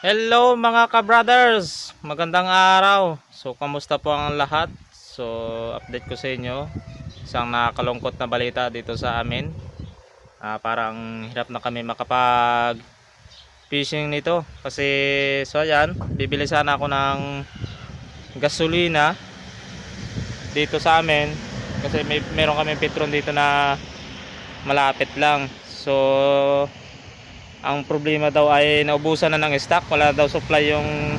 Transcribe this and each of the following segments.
Hello mga ka-brothers, magandang araw. So kamusta po ang lahat? So update ko sa inyo isang nakakalungkot na balita dito sa amin. Parang hirap na kami makapag fishing nito kasi so ayan, bibili sana ako ng gasolina dito sa amin kasi meron kami Petron dito na malapit lang. So ang problema daw ay naubusan na ng stock, wala daw supply yung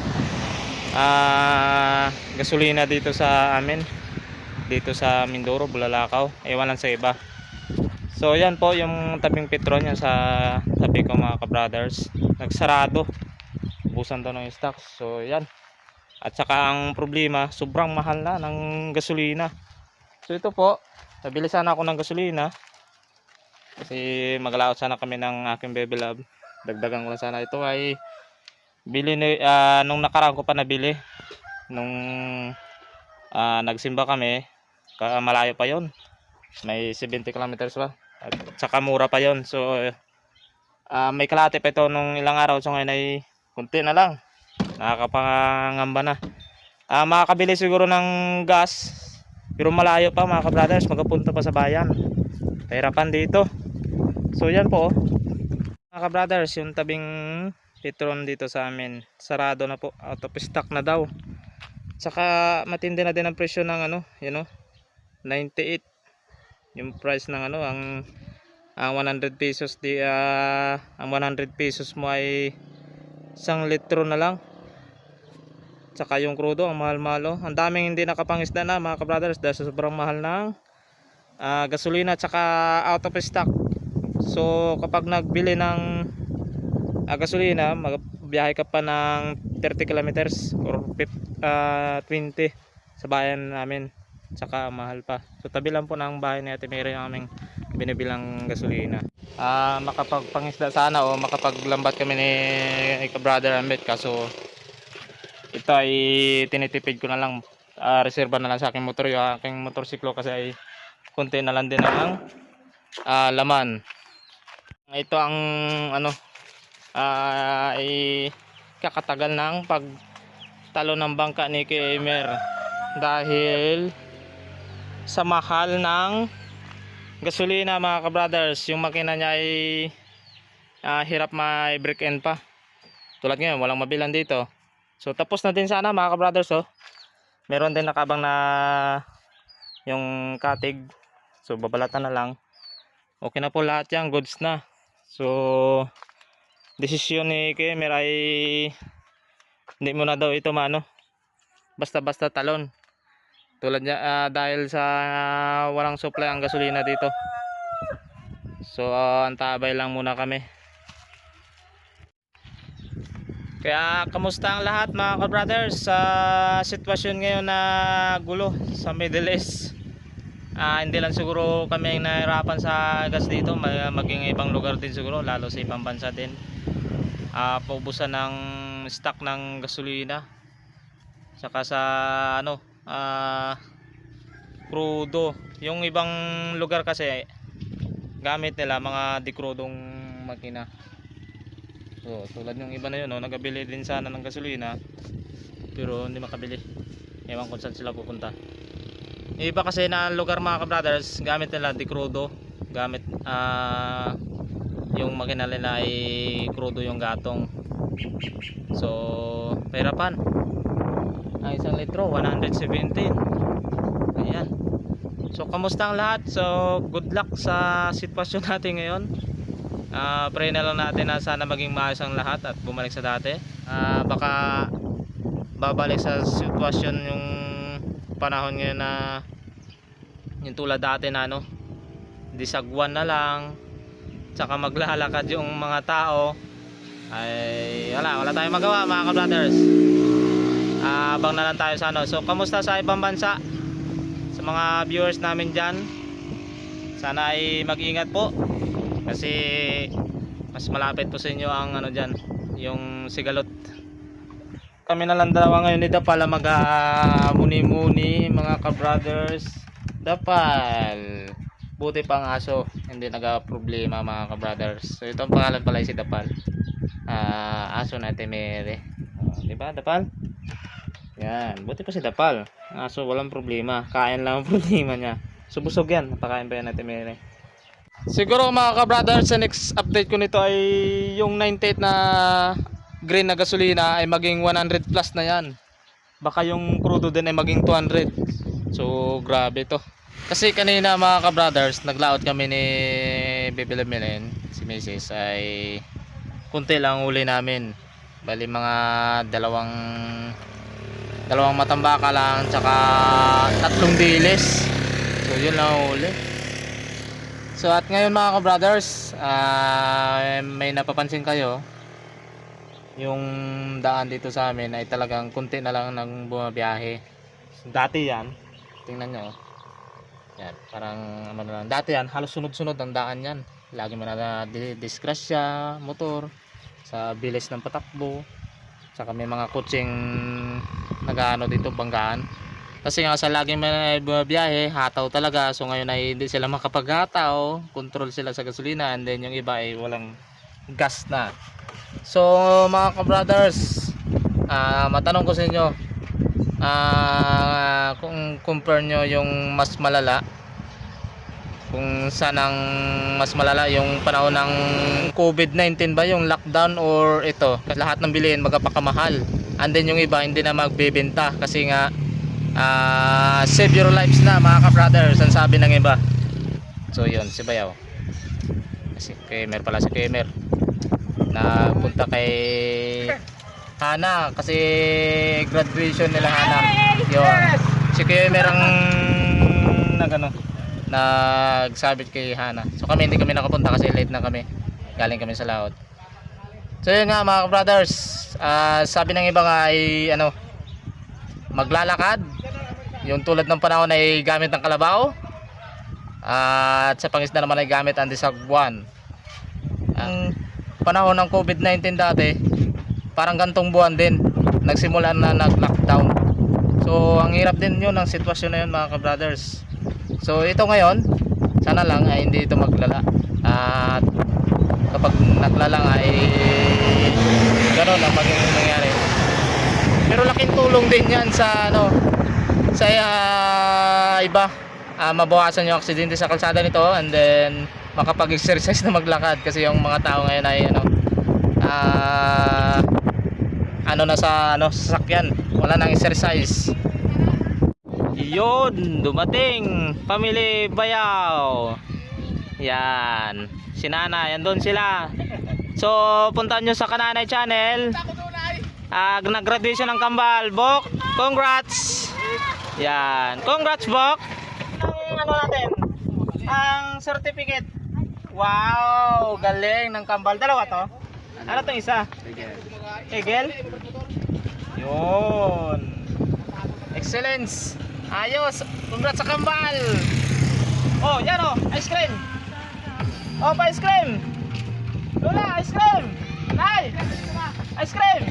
gasolina dito sa amin, dito sa Mindoro, Bulalakaw, ewan lang sa iba. So yan po yung tabing Petron yan sa tabi ko mga ka-brothers, nagsarado, ubusan daw ng stock. So yan, at saka ang problema sobrang mahal na ng gasolina. So ito po, nabili sana ako ng gasolina kasi maglaot sana kami ng aking baby love, dagdagan ko lang sana. Ito ay bili nung nakaraan ko pa nabili nung nagsimba kami, malayo pa yon, may 70 kilometers pa, at saka mura pa yon. So may kalahati pa ito nung ilang araw, so ngayon ay kunti na lang, nakakapangamba na. Makakabili siguro ng gas pero malayo pa mga ka-brothers, magapunta pa sa bayan, kahirapan dito. So yan po mga ka-brothers, yung tabing Petron dito sa amin, sarado na po, out of stock na daw. Saka matindi na din ang presyo ng ano, 98 yung price ng ano, ang 100 pesos ang 100 pesos mo ay 1 litro na lang. Saka yung crudo ang mahal-mahal, ang daming hindi nakapangisda na mga ka-brothers dahil sa sobrang mahal ng gasolina at saka out of stock. So kapag nagbili ng gasolina, magbiyahe ka pa ng 30 kilometers or 20 sa bayan namin, saka mahal pa. So tabi lang po ng bahay ni Ate Mary ang aming binibilang gasolina. Makapagpangisda sana o makapaglambat kami ni ka-brother Ambet, kaso ito ay tinitipid ko na lang, reserba na lang sa aking motor, yung aking motorsiklo, kasi ay konti na lang din ang laman. Ito ang ano, ay kakatagal ng pagtalo ng bangka ni Kemer dahil sa mahal ng gasolina mga ka-brothers. Yung makina niya ay hirap may break end pa, tulad ngayon walang mabilan dito. So tapos na din sana mga ka-brothers. Meron din nakabang na yung katig, so babalatan na lang, okay na po lahat yan, goods na. So desisyon ni Kemer ay hindi mo na daw ito basta-basta talon, tulad niya, dahil sa walang supply ang gasolina dito. So antabay lang muna kami. Kaya kamusta ang lahat mga ka-brothers sa sitwasyon ngayon na gulo sa Middle East? Hindi lang siguro kami ang nahirapan sa gas dito, maging ibang lugar din siguro, lalo sa ibang bansa din. Paubusan ng stock ng gasolina, saka sa crudo. Yung ibang lugar kasi gamit nila mga dikrudong makina. So tulad yung iba na yun, nagabili din sana ng gasolina pero hindi makabili, ewan kung saan sila pupunta. Yung iba kasi na lugar mga ka-brothers, gamit nila dikrudo, gamit yung makina nila ay crudo yung gatong. So pahirapan, ang 1 litro 117. Ayan. So kamusta ang lahat? So good luck sa sitwasyon natin ngayon. Pray na lang natin na sana maging maayos ang lahat at bumalik sa dati. Baka babalik sa sitwasyon yung panahon ngayon na yung tulad dati na disagwan na lang, tsaka maglalakad yung mga tao, ay wala tayong magawa mga ka-brothers. Abang na lang tayo sa So kamusta sa ibang bansa, sa mga viewers namin dyan, sana ay mag-ingat po kasi mas malapit po sa inyo ang dyan, yung Sigalot. Kami na lang dalawa ngayon ni Dapal mag muni-muni mga ka-brothers. Dapal, buti pang aso hindi nagka-problema mga ka-brothers. So ito ang pangalan pala, si Dapal. aso na Temere. Di ba, Dapal? Yan, buti pa si Dapal. Aso walang problema, kain lang ang problema niya. So busog yan, napakain pa yan na Temere. Siguro mga ka-brothers, sa next update ko nito ay yung 98 na green na gasolina ay maging 100 plus na yan. Baka yung crudo din ay maging 200. So grabe to. Kasi kanina mga ka-brothers, naglaot kami ni Bibilamilen, si Mrs. ay kunti lang uli namin. Bali mga dalawang matambaka lang, tsaka 3 dilis. So yun lang uli. So at ngayon mga ka-brothers, may napapansin kayo, yung daan dito sa amin ay talagang kunti na lang ng bumabiyahe. Dati yan, tingnan nyo, yan, parang ano na lang. Dati yan, halos sunod-sunod ang daan yan. Lagi mo na disgrasya, motor, sa bilis ng patakbo. Saka may mga kutsing nag-ano dito, banggaan. Kasi nga sa laging may bumabiyahe, hataw talaga. So ngayon ay hindi sila makapaghataw, control sila sa gasolina, and then yung iba ay walang gas na. So mga ka-brothers, matanong ko sa inyo, kung compare nyo yung mas malala, kung saan ang mas malala, yung panahon ng COVID-19 ba, yung lockdown, or ito, lahat ng bilihin magpapakamahal, and then yung iba hindi na magbebenta kasi nga save your lives na mga ka-brothers, ang sabi ng iba. So yun, si Bayaw, si Kemer pala, si Kemer na punta kay Hana kasi graduation nila Hana. Yun, si Kemer ang nagsabit kay Hana. So kami hindi kami nakapunta kasi late na kami, galing kami sa laot. So yun nga mga ka-brothers, sabi ng iba nga ay maglalakad, yung tulad ng panahon ay gamit ng kalabaw, at sa pangisda naman ay gamit ang disagwan. Ang panahon ng COVID-19 dati, parang gantong buwan din nagsimula na nag-lockdown. So ang hirap din yun, ang sitwasyon na yun mga ka-brothers. So ito ngayon, sana lang ay hindi ito maglala, at kapag naglala nga ay gano'n ang maging nangyari. Pero laking tulong din yan sa sa iba, mabawasan yung aksidente sa kalsada nito, and then makapag-exercise na maglakad kasi yung mga tao ngayon ay sasakyan, wala nang exercise. Yun, dumating Pamili Bayaw. Yan, si Nanay, andun sila. So puntahan nyo sa Kananay channel. Nag-graduation ng Kambal. Bok, congrats. Yan, congrats Bok. Ang natin, ang certificate. Wow, galing ng Kambal. Dalawa to. Ano tong isa? Egel. Yun, excellence. Ayos, congrats sa Kambal. Oh, yan ice cream. Oh, pa ice cream. Lola, ice cream. Nay, ice cream.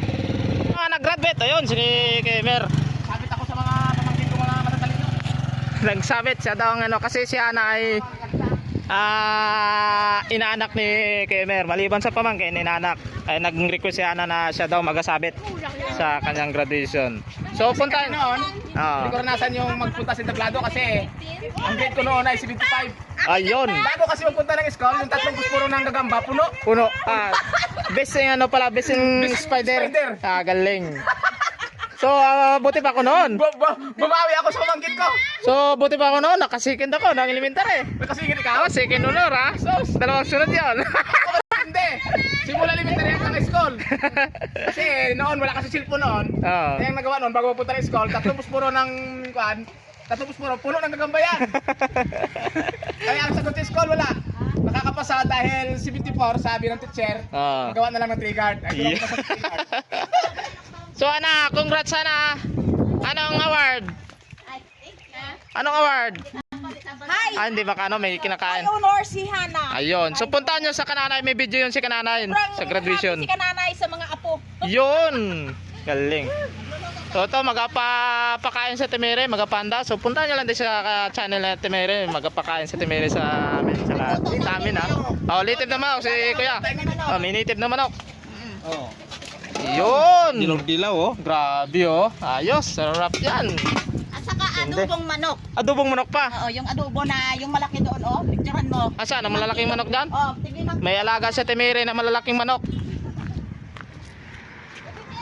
Nag-graduate, ayun, si Kemer. Sabit ako sa mga pamangkin ko, mga matatalino. Nagsabit siya daw kasi si Ana ay inaanak ni Kemer. Maliban sa pamangkin, inaanak. Ay nag-request si Ana na siya daw magasabit sa kanyang graduation. So punta noon, hindi ko nasan yung magpunta sa entablado kasi ang grade ko noon ay 75. Ayun. Bago kasi magpunta ng school, yung 3 puspuro ng gagamba, puno. Best yung best yung spider. Galing. So buti pa ako noon. Bumawi ako sa pamangkin ko. So buti pa ako noon, nakasikin ako ng elementary. Nakasikin ka? Second honor So dalawang sunod 'yon. Hindi. Simula elementary hanggang school. Kasi noon wala kasi cellphone noon. Kaya ang nagawa noon bago pupunta ng school, 3 puspuro ng kuan, 3 puspuro puno ng gagamba yan. Kaya ang sagot sa school wala. Nakakapasa dahil 74 sabi ng teacher. Gawa na lang ng trigger. Ay ko sa trigger. So Ana, congrats Ana. Anong award? Anong award? Hi! Hindi ba may kinakain? May honor si Hana. Ayun. So puntahan nyo sa Kananay. May video yun si Kananay sa graduation. Si Kananay sa mga apo. Yun! Galing. So ito, magpapakain sa Temere, magapanda. So puntahan nyo lang din sa channel na Temere. Magpapakain sa Temere sa amin. Sa amin ha. Litib na manok si Kuya. May native na manok. Oo. Yun. Dilaw-dilaw oh. Grabe oh. Ayos, sarap yan. At saka Hindi. adobong manok. Adobong manok pa. Oo, yung adobo na yung malaki doon, oh. Picturean mo. Asa, na malalaking manok dyan? Oh, tignan mo. May alaga sa Temere na malalaking manok.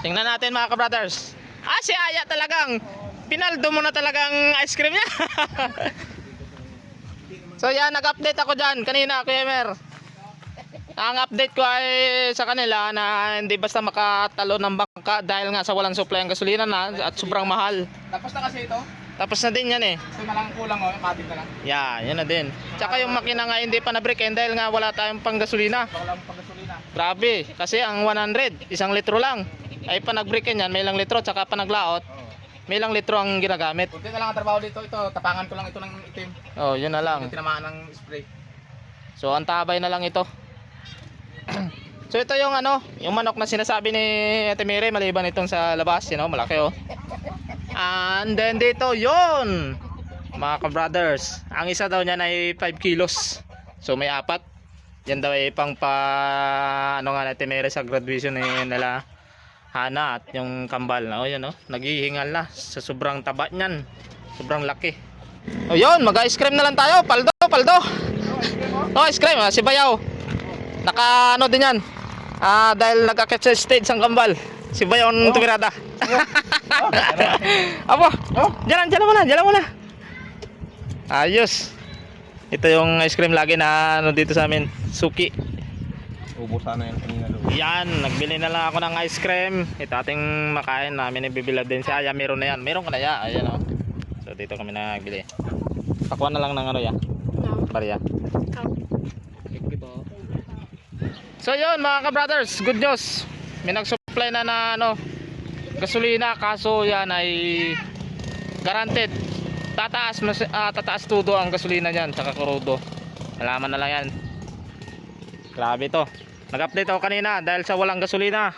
Tingnan natin mga ka-brothers. Ah, si Aya talagang pinaldo mo na talagang ice cream niya. So yan, nag-update ako dyan kanina, Kuya Emer. Ang update ko ay sa kanila na hindi basta makatalo ng bangka dahil nga sa walang supply ang gasolina na at sobrang mahal. Tapos na kasi ito. Tapos na din yan eh. Ito na lang kulang oh, katig na lang. Yeah, yan na din. Tsaka yung makina nga hindi pa na-break dahil nga wala tayong pang gasolina. Baka lang pang-gasolina. Grabe, kasi ang 100, isang litro yan. Ay pa nag-break yan, may ilang litro, tsaka pa naglaot, Oo. may ilang litro ang ginagamit. Kunti na lang ang trabaho dito. Ito, tapangan ko lang ito ng itim. Oh, yun na lang. Yung tinamaan ng spray. So, ang tabay na lang ito. So, ito yung ano, yung manok na sinasabi ni Ate Mire, maliban itong sa labas, you know, malaki oh. And then dito, yun! Mga ka-brothers, ang isa daw niyan ay 5 kilos. So, may 4. Yan daw ay pang ano nga natin Mire sa graduation nila Hana at yung kambal na, oh yun oh, naghihingal na sa sobrang taba niyan, sobrang laki. Oh yun, mag-ice cream na lang tayo, paldo. Oh, ice cream, si Bayaw. Naka ano din yan, dahil nag-akit sa stage ang kambal, si Bayaw ang tumirada. Apo, dyan mo na. Ayos. Ito yung ice cream lagi na ano dito sa amin, suki. Ubos sana yan kanina doon. Yan, nagbili na lang ako ng ice cream. Ito ating makain namin, ibibilad din si Aya. Meron na yan, meron ka na ya. Ayan o. So dito kami nagbili. Pakuha na lang ng ano ya, barya. So yun mga ka-brothers, good news. May nag-supply na ano, gasolina. Kaso yan ay guaranteed. Tataas todo ang gasolina niyan, tsaka krudo. Alaman na lang yan. Grabe to. Nag-update ako kanina dahil sa walang gasolina,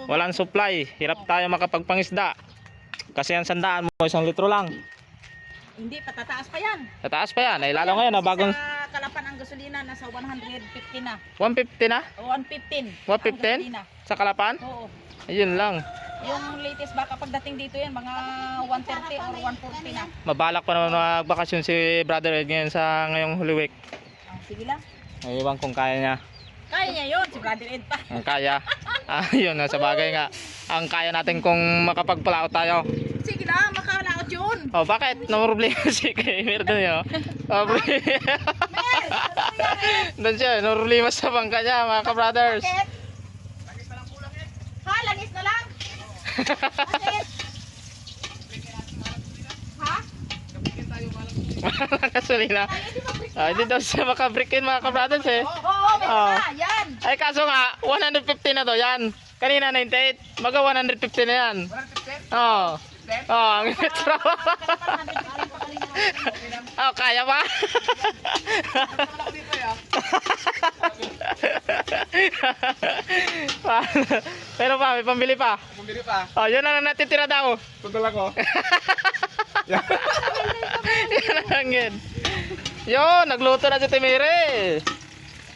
walang supply, hirap tayo makapagpangisda. Kasi ang sandaan mo 1 litro lang. Hindi, patataas pa yan. Tataas pa yan, ay lalo ngayon na bagong Sa Kalapan ang gasolina, nasa 150 na. 150 na? O, 115. 115? ang gasolina. Sa Kalapan? Oo. Ayun lang. Yung latest baka pagdating dito yan, mga 130 or 140 na. Mabalak pa naman magbakasyon si Brother Ed ngayon sa ngayong Holy Week. Sige lang. Ay, iwan kung kaya niya. Kaya niya yun, si Brother Ed pa. Ang kaya. Ayun, sa bagay nga. Ang kaya natin kung makapagpalaot tayo. Sige lang, makalaot yun. Oh, bakit? Namroblema si kay Merdo niyo. Doon siya, namroblema sa bangka niya, mga ka-brothers. Bakit? Ha, langis na lang? Bakit? Ha? Walang gasolina. Hindi daw siya makabrikin mga ka-brothers eh. Oo, may isa, yan. Ay kaso nga, 150 na to yan. Kanina 98, maga 150 na yan. 115? Oo. Oh, ang metro. Oh, kaya pa? Pero pa, may pambili pa. Bumili pa. Oh, yun na natitira daw. Tudol ako. Yan lang yun. Yun, nagluto na si Timire.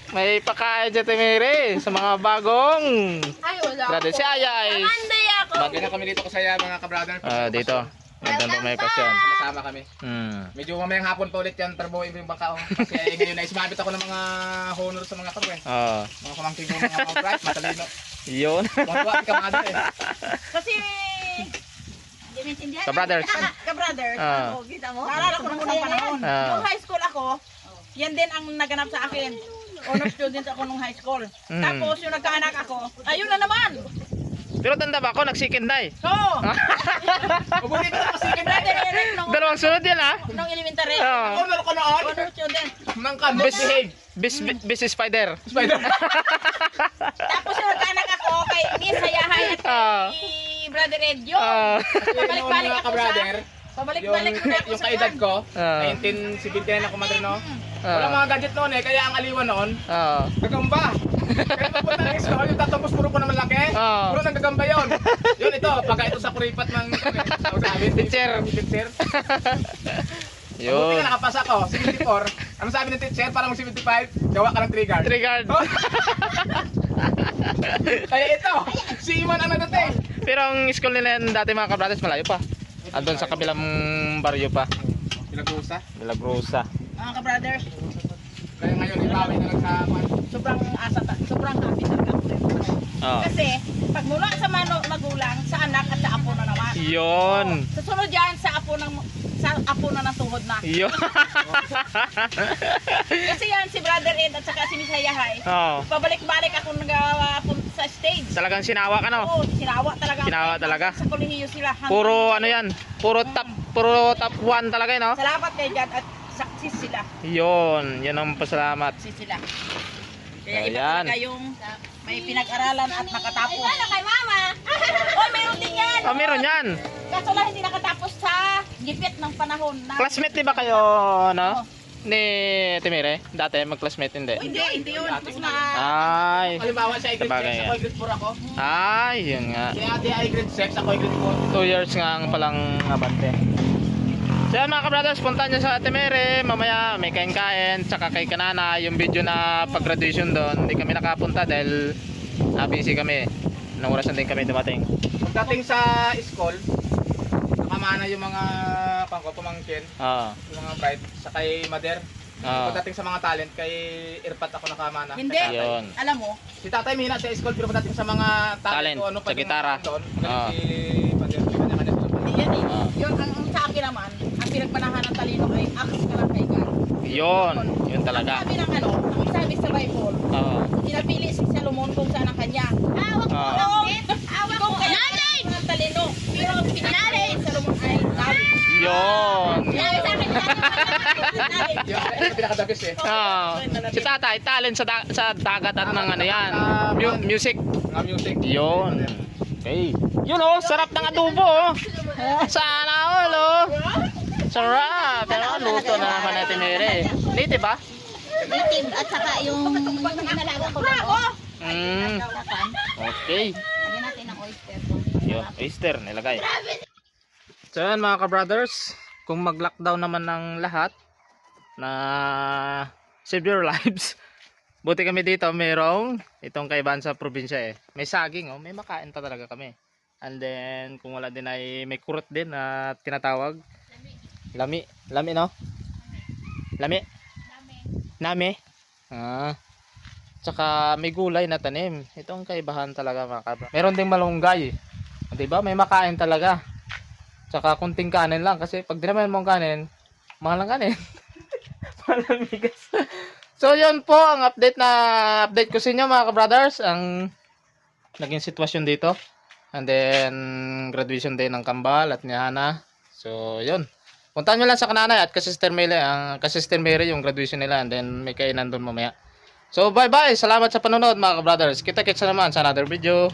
May pakain si Timire sa mga bagong. Ay, wala Brother, si Aya ay Monday ako. Bagay na kami dito kasaya mga ka-brother. dito. Nandun po may pasyon. Masama kami. Medyo mamayang hapon pa ulit yan, tarbuhin mo yung bangka. Kasi ngayon ay sumabit ako ng mga honor sa mga karwe. Oh, Mga kumangking ko, mga bright, matalino. yun. Tuwa si kamada eh. Kasi, hindi maintindihan. Ka-brothers. Ka-brothers. Ah. Ano, kita mo? Naalala ko nung unang panahon. Ah. Nung high school ako, yan din ang naganap sa akin. Honor student ako nung high school. Mm. Tapos yung nagkaanak ako, ayun na naman. Pero tanda ba ako, nagsikin na eh. Oo. Mabuti ka kasi Brother Eric nung Dalawang sunod yan ha. nung elementary. Oh. honor ko noon. Honor student. Nang ka, misbehave. Bis spider. Spider. Tapos yung nagkaanak ako kay Miss Hayahay at Ah. kay Brother Ed yun. Pabalik-balik mga ako ka-brother, sa... Pabalik-balik ko na ako yung sa kaedad kwan. ko, Ah. 1979 ako madre no. Wala mga gadget noon eh, kaya ang aliwan noon, Oo. gagamba. Kaya papunta ng school, yung tatapos puro ko naman laki, Ah. puro nang gagamba yun. Yun ito, pagka ito sa kuripat ng sabi, Teacher. teacher. Buti Yun. na nakapasa ko, 74. Ano sabi ng teacher, para mag 75, gawa ka ng trigger. Triggered. Kaya ito, si Iman ang nadating. Pero ang school nila yan dati mga kabrothers malayo pa. Andun sa kabilang baryo pa. Pinagusa. Milagrosa. Mga ka-brothers, Kaya ngayon ibawi na lang sa sobrang sobrang happy talaga ako rin. Oh. Kasi pag mula sa magulang, sa anak at sa apo na naman. Yun. Sa sunod yan, sa apo na ng tuhod na. Yun. Kasi yan, si Brother Ed at saka si Miss Hayahay, Oh. pabalik-balik ako nagapunta sa stage. Talagang sinawa ka no? Oo, sinawa talaga. Sinawa talaga. Sa kolehiyo sila. Puro ano yan? Puro top 1 talaga no? Salamat kay God at success sila. Yun. Yan ang pasalamat. Success sila. Kaya iba Ayan. talaga yung may pinag-aralan at nakatapos. Ano kay mama? Oh, meron din yan. Oh, meron yan. Kaso lang hindi nakatapos sa gipit ng panahon na. Classmate di ba kayo, no? Ni Timire? Dati mag-classmate hindi. Hindi yun. Tapos na. Ay. Halimbawa siya ay grade Sabagay 6, ako ay grade 4 ako. Ay, yun nga. Si ate ay grade 6, ako ay grade 2 years nga ang palang abante. So yan mga ka-brothers, punta nyo sa Timere. Mamaya may kain-kain. Tsaka kay Kanana, yung video na pag-graduation doon. Hindi kami nakapunta dahil busy kami. Nang orasan din kami dumating. 4. Pagdating sa school, nakamana yung mga pamangkin, Oo. yung mga bride, sa kay Mader. Oo. Pagdating sa mga talent, kay Irpat ako nakamana. Hindi. Kay tatay. Yun. Alam mo, Si tatay mahina sa school, pero pagdating sa mga Talent, talent, o ano sa gitara. doon, Ah. si Mader, kanya-kanya sila. hindi yan eh. Ah. Yun, ang sa akin naman, ang pinagpanahan ng talino ay axe ka lang kay God. Yun. Yun talaga. Sabi ng ano, ang sabi sa Bible, Oo. pinapili si Salomon kung saan ang kanya. Awak Ah. Kung kaya ng talino. Pero ang pinapili si Salomon ay knowledge. Yun. Sabi sa akin, Yung pinakadabis eh. Si tatay, talent sa dagat at ng ano yan. Music. Mga music. Yun. Okay. Yun oh, sarap ng adobo oh. Sana all oh. Sarap. Pero luto na naman natin Mary. Native ba? Native at saka yung inalaga ko lang. Okay. Lagyan natin ng oyster ko. Yun, oyster nilagay. So yan mga ka-brothers, kung mag-lockdown naman ng lahat na save your lives. Buti kami dito, merong itong kaibahan sa probinsya eh. May saging oh, may makain pa talaga kami. And then kung wala din ay may kurot din na tinatawag. Lami. Lami no? Lami? Nami? Ah. Tsaka may gulay na tanim. Itong kaibahan talaga mga kabra. Meron ding malunggay. 'Di ba? May makain talaga. Tsaka kunting kanin lang kasi pag dinaman mo ang kanin, mahal ang kanin. Mahal ang bigas. So yun po ang update ko sa inyo mga ka-brothers, ang naging sitwasyon dito. And then graduation day ng Kambal at ni Hana. So yun. Puntahan nyo lang sa Kananay at Sister Mary yung graduation nila, and then may kainan doon mamaya. So bye bye, salamat sa panonood mga ka-brothers. Kita-kits na naman sa another video.